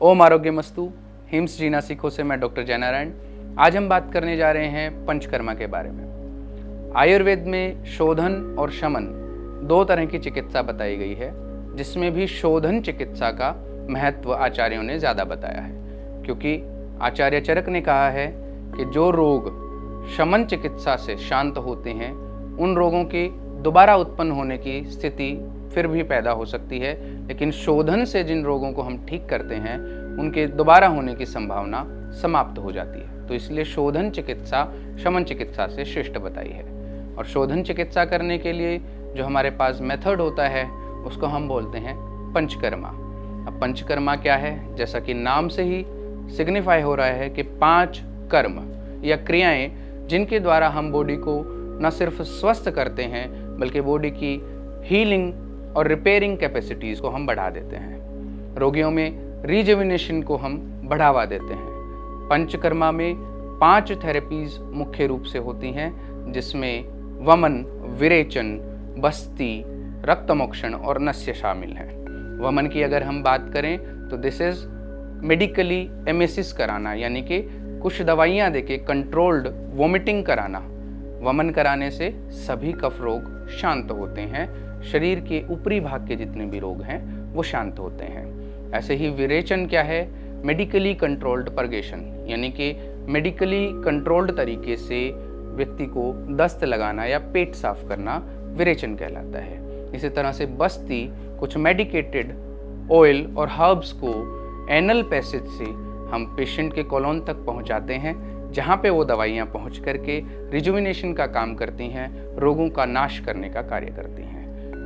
ओम आरोग्यमस्तु। Hymns जीना सीखो से मैं डॉक्टर जयनारायण। आज हम बात करने जा रहे हैं पंचकर्मा के बारे में। आयुर्वेद में शोधन और शमन दो तरह की चिकित्सा बताई गई है, जिसमें भी शोधन चिकित्सा का महत्व आचार्यों ने ज़्यादा बताया है, क्योंकि आचार्य चरक ने कहा है कि जो रोग शमन चिकित्सा से शांत होते हैं उन रोगों की दोबारा उत्पन्न होने की स्थिति फिर भी पैदा हो सकती है, लेकिन शोधन से जिन रोगों को हम ठीक करते हैं उनके दोबारा होने की संभावना समाप्त हो जाती है। तो इसलिए शोधन चिकित्सा शमन चिकित्सा से श्रेष्ठ बताई है। और शोधन चिकित्सा करने के लिए जो हमारे पास मेथड होता है उसको हम बोलते हैं पंचकर्मा। अब पंचकर्मा क्या है? जैसा कि नाम से ही सिग्निफाई हो रहा है कि 5 कर्म या क्रियाएं जिनके द्वारा हम बॉडी को न सिर्फ स्वस्थ करते हैं बल्कि बॉडी की हीलिंग और रिपेयरिंग कैपेसिटीज़ को हम बढ़ा देते हैं। रोगियों में रिजुविनेशन को हम बढ़ावा देते हैं। पंचकर्मा में 5 थेरेपीज मुख्य रूप से होती हैं, जिसमें वमन, विरेचन, बस्ती, रक्तमोक्षण और नस्य शामिल हैं। वमन की अगर हम बात करें तो दिस इज मेडिकली एमेसिस कराना, यानी कि कुछ दवाइयाँ देके कंट्रोल्ड वोमिटिंग कराना। वमन कराने से सभी कफ रोग शांत होते हैं, शरीर के ऊपरी भाग के जितने भी रोग हैं वो शांत होते हैं। ऐसे ही विरेचन क्या है? मेडिकली कंट्रोल्ड पर्गेशन, यानी कि मेडिकली कंट्रोल्ड तरीके से व्यक्ति को दस्त लगाना या पेट साफ करना विरेचन कहलाता है। इसी तरह से बस्ती कुछ मेडिकेटेड ऑयल और हर्ब्स को एनल पैसेज से हम पेशेंट के कोलोन तक पहुंचाते हैं, जहां पे वो दवाइयां पहुंच करके रिजुविनेशन का काम करती हैं, रोगों का नाश करने का कार्य करती हैं।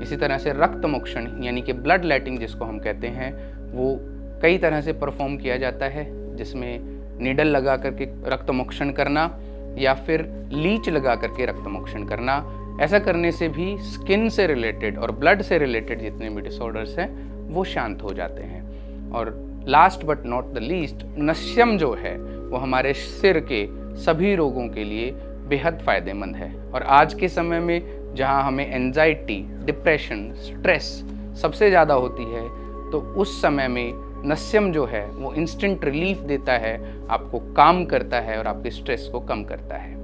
इसी तरह से रक्त मोक्षण यानी कि ब्लड लेटिंग जिसको हम कहते हैं, वो कई तरह से परफॉर्म किया जाता है, जिसमें नीडल लगा करके रक्त मोक्षण करना या फिर लीच लगा करके रक्त मोक्षण करना। ऐसा करने से भी स्किन से रिलेटेड और ब्लड से रिलेटेड जितने भी डिसऑर्डर्स हैं वो शांत हो जाते हैं। और last but not the least, नस्यम जो है वो हमारे सिर के सभी रोगों के लिए बेहद फायदेमंद है। और आज के समय में जहां हमें एंजाइटी, डिप्रेशन, स्ट्रेस सबसे ज़्यादा होती है, तो उस समय में नस्यम जो है वो इंस्टेंट रिलीफ देता है, आपको काम करता है और आपके स्ट्रेस को कम करता है।